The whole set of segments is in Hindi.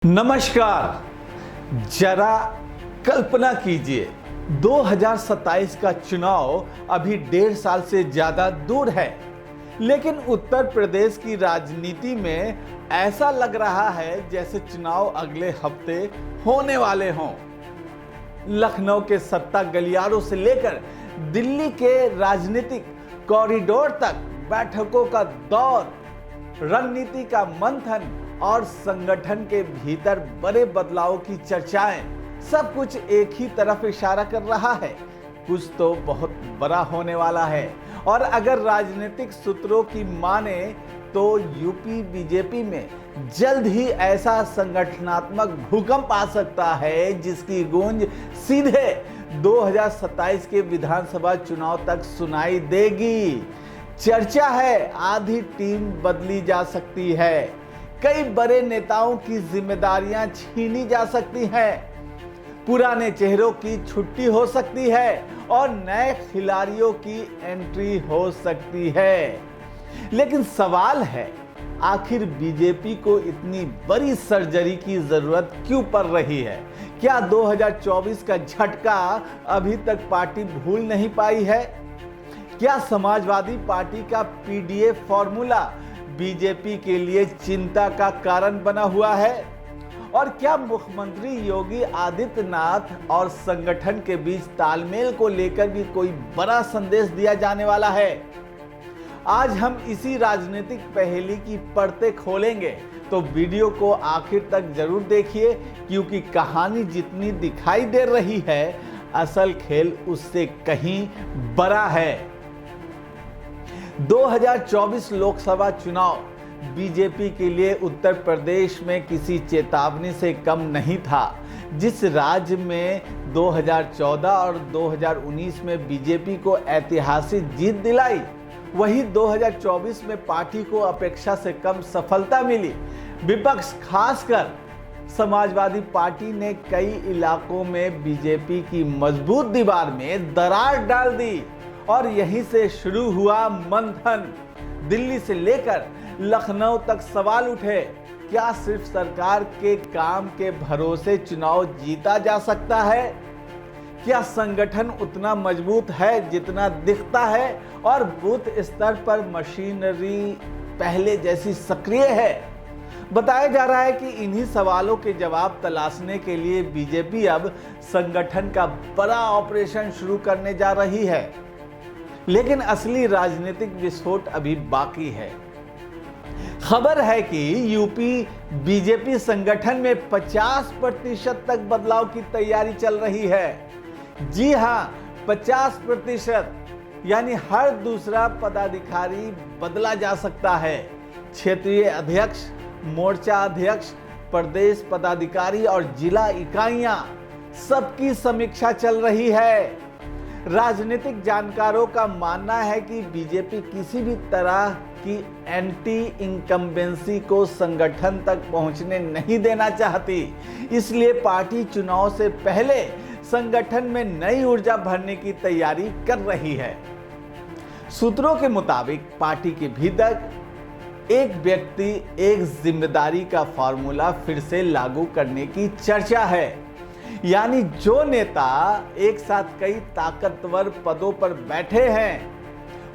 नमस्कार। जरा कल्पना कीजिए 2027 का चुनाव अभी 1.5 साल से ज्यादा दूर है, लेकिन उत्तर प्रदेश की राजनीति में ऐसा लग रहा है जैसे चुनाव अगले हफ्ते होने वाले हों। लखनऊ के सत्ता गलियारों से लेकर दिल्ली के राजनीतिक कॉरिडोर तक बैठकों का दौर, रणनीति का मंथन और संगठन के भीतर बड़े बदलाव की चर्चाएं, सब कुछ एक ही तरफ इशारा कर रहा है। कुछ तो बहुत बड़ा होने वाला है और अगर राजनीतिक सूत्रों की माने तो यूपी बीजेपी में जल्द ही ऐसा संगठनात्मक भूकंप आ सकता है जिसकी गूंज सीधे 2027 के विधानसभा चुनाव तक सुनाई देगी। चर्चा है आधी टीम बदली जा सकती है, कई बड़े नेताओं की जिम्मेदारियां छीनी जा सकती हैं, पुराने चेहरों की छुट्टी हो सकती है और नए खिलाड़ियों की एंट्री हो सकती है। लेकिन सवाल है, आखिर बीजेपी को इतनी बड़ी सर्जरी की जरूरत क्यों पड़ रही है? क्या 2024 का झटका अभी तक पार्टी भूल नहीं पाई है? क्या समाजवादी पार्टी का पीडीए फॉर्मूला बीजेपी के लिए चिंता का कारण बना हुआ है? और क्या मुख्यमंत्री योगी आदित्यनाथ और संगठन के बीच तालमेल को लेकर भी कोई बड़ा संदेश दिया जाने वाला है? आज हम इसी राजनीतिक पहेली की परतें खोलेंगे, तो वीडियो को आखिर तक जरूर देखिए, क्योंकि कहानी जितनी दिखाई दे रही है, असल खेल उससे कहीं बड़ा है। 2024 लोकसभा चुनाव बीजेपी के लिए उत्तर प्रदेश में किसी चेतावनी से कम नहीं था। जिस राज्य में 2014 और 2019 में बीजेपी को ऐतिहासिक जीत दिलाई, वही 2024 में पार्टी को अपेक्षा से कम सफलता मिली। विपक्ष खासकर समाजवादी पार्टी ने कई इलाकों में बीजेपी की मजबूत दीवार में दरार डाल दी और यहीं से शुरू हुआ मंथन। दिल्ली से लेकर लखनऊ तक सवाल उठे, क्या सिर्फ सरकार के काम के भरोसे चुनाव जीता जा सकता है? क्या संगठन उतना मजबूत है जितना दिखता है और बूथ स्तर पर मशीनरी पहले जैसी सक्रिय है? बताया जा रहा है कि इन्हीं सवालों के जवाब तलाशने के लिए बीजेपी अब संगठन का बड़ा ऑपरेशन शुरू करने जा रही है। लेकिन असली राजनीतिक विस्फोट अभी बाकी है। खबर है कि यूपी बीजेपी संगठन में 50% तक बदलाव की तैयारी चल रही है। जी हां, 50%, यानी हर दूसरा पदाधिकारी बदला जा सकता है। क्षेत्रीय अध्यक्ष, मोर्चा अध्यक्ष, प्रदेश पदाधिकारी और जिला इकाइयां, सबकी समीक्षा चल रही है। राजनीतिक जानकारों का मानना है कि बीजेपी किसी भी तरह की एंटी इनकम्बेंसी को संगठन तक पहुंचने नहीं देना चाहती, इसलिए पार्टी चुनाव से पहले संगठन में नई ऊर्जा भरने की तैयारी कर रही है। सूत्रों के मुताबिक पार्टी के भीतर एक व्यक्ति एक जिम्मेदारी का फॉर्मूला फिर से लागू करने की चर्चा है। यानी जो नेता एक साथ कई ताकतवर पदों पर बैठे हैं,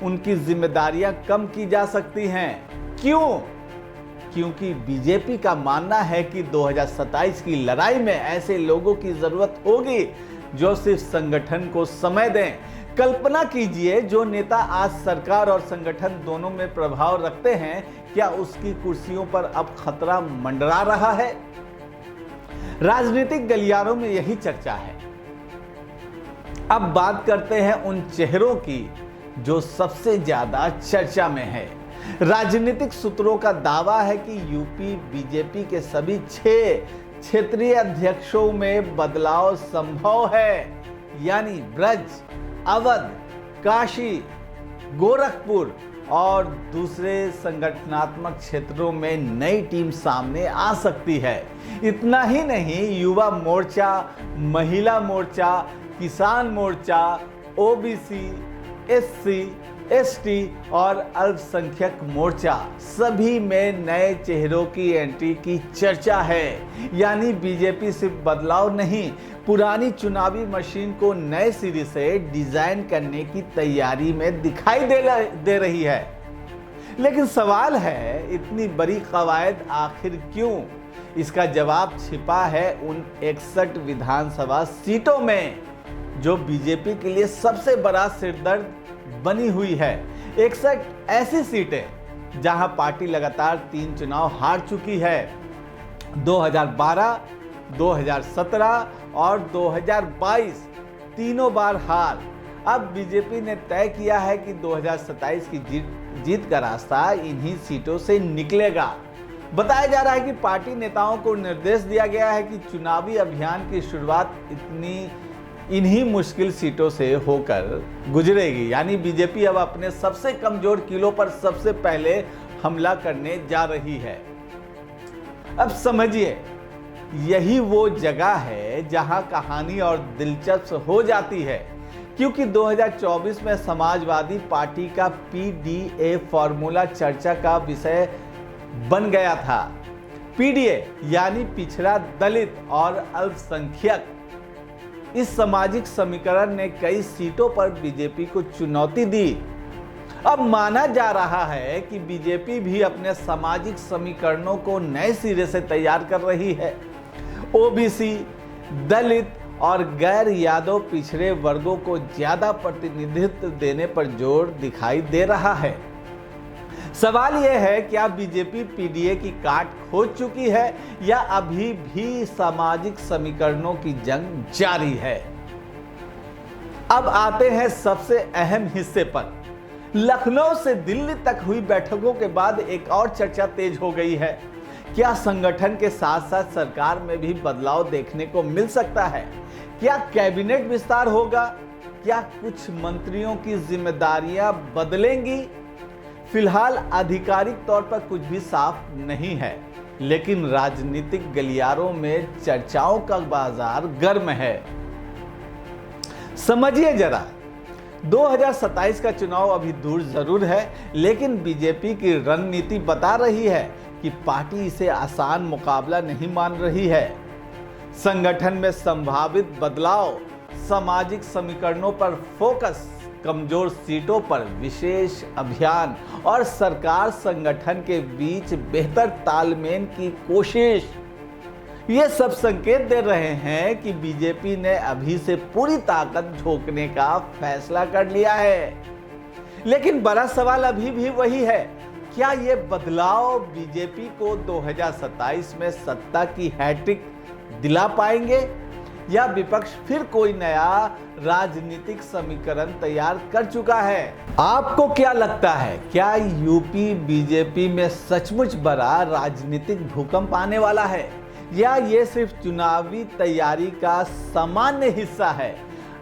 उनकी जिम्मेदारियां कम की जा सकती हैं। क्यों? क्योंकि बीजेपी का मानना है कि 2027 की लड़ाई में ऐसे लोगों की जरूरत होगी जो सिर्फ संगठन को समय दें। कल्पना कीजिए, जो नेता आज सरकार और संगठन दोनों में प्रभाव रखते हैं, क्या उसकी कुर्सियों पर अब खतरा मंडरा रहा है? राजनीतिक गलियारों में यही चर्चा है। अब बात करते हैं उन चेहरों की जो सबसे ज्यादा चर्चा में है। राजनीतिक सूत्रों का दावा है कि यूपी बीजेपी के सभी 6 क्षेत्रीय अध्यक्षों में बदलाव संभव है। यानी ब्रज, अवध, काशी, गोरखपुर और दूसरे संगठनात्मक क्षेत्रों में नई टीम सामने आ सकती है। इतना ही नहीं, युवा मोर्चा, महिला मोर्चा, किसान मोर्चा, ओबीसी, एससी, एसटी और अल्पसंख्यक मोर्चा सभी में नए चेहरों की एंट्री की चर्चा है। यानी बीजेपी सिर्फ बदलाव नहीं, पुरानी चुनावी मशीन को नए सिरे से डिजाइन करने की तैयारी में दिखाई दे रही है। लेकिन सवाल है, इतनी बड़ी कवायद आखिर क्यों? इसका जवाब छिपा है उन 61 विधानसभा सीटों में जो बीजेपी के लिए सबसे बड़ा सिरदर्द बनी हुई है। 61 ऐसी सीटें जहां पार्टी लगातार 3 चुनाव हार चुकी है, 2012, 2017 और 2022 तीनों बार हार। अब बीजेपी ने तय किया है कि 2027 की जीत का रास्ता इन्हीं सीटों से निकलेगा। बताया जा रहा है कि पार्टी नेताओं को निर्देश दिया गया है कि चुनावी अभियान की शुरुआत इन्हीं मुश्किल सीटों से होकर गुजरेगी। यानी बीजेपी अब अपने सबसे कमजोर किलों पर सबसे पहले हमला करने जा रही है। अब समझिए, यही वो जगह है जहां कहानी और दिलचस्प हो जाती है, क्योंकि 2024 में समाजवादी पार्टी का पीडीए फॉर्मूला चर्चा का विषय बन गया था। पीडीए यानी पिछड़ा, दलित और अल्पसंख्यक। इस सामाजिक समीकरण ने कई सीटों पर बीजेपी को चुनौती दी। अब माना जा रहा है कि बीजेपी भी अपने सामाजिक समीकरणों को नए सिरे से तैयार कर रही है। ओबीसी, दलित और गैर यादव पिछड़े वर्गों को ज्यादा प्रतिनिधित्व देने पर जोर दिखाई दे रहा है। सवाल यह है, क्या बीजेपी पीडीए की काट खोज चुकी है या अभी भी सामाजिक समीकरणों की जंग जारी है? अब आते हैं सबसे अहम हिस्से पर। लखनऊ से दिल्ली तक हुई बैठकों के बाद एक और चर्चा तेज हो गई है। क्या संगठन के साथ साथ सरकार में भी बदलाव देखने को मिल सकता है? क्या कैबिनेट विस्तार होगा? क्या कुछ मंत्रियों की जिम्मेदारियां बदलेंगी? फिलहाल आधिकारिक तौर पर कुछ भी साफ नहीं है, लेकिन राजनीतिक गलियारों में चर्चाओं का बाजार गर्म है। समझिए जरा, 2027 का चुनाव अभी दूर जरूर है, लेकिन बीजेपी की रणनीति बता रही है कि पार्टी इसे आसान मुकाबला नहीं मान रही है। संगठन में संभावित बदलाव, सामाजिक समीकरणों पर फोकस, कमजोर सीटों पर विशेष अभियान और सरकार संगठन के बीच बेहतर तालमेल की कोशिश, ये सब संकेत दे रहे हैं कि बीजेपी ने अभी से पूरी ताकत झोंकने का फैसला कर लिया है। लेकिन बड़ा सवाल अभी भी वही है, क्या ये बदलाव बीजेपी को 2027 में सत्ता की हैट्रिक दिला पाएंगे या विपक्ष फिर कोई नया राजनीतिक समीकरण तैयार कर चुका है? आपको क्या लगता है, क्या यूपी बीजेपी में सचमुच बड़ा राजनीतिक भूकंप आने वाला है या ये सिर्फ चुनावी तैयारी का सामान्य हिस्सा है?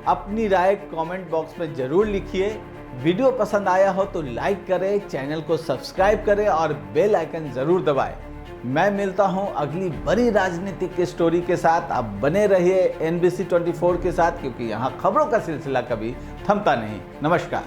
अपनी राय कमेंट बॉक्स में जरूर लिखिए। वीडियो पसंद आया हो तो लाइक करें, चैनल को सब्सक्राइब करें और बेल आइकन जरूर दबाएं। मैं मिलता हूं अगली बड़ी राजनीतिक स्टोरी के साथ। आप बने रहिए NBC 24 के साथ, क्योंकि यहां खबरों का सिलसिला कभी थमता नहीं। नमस्कार।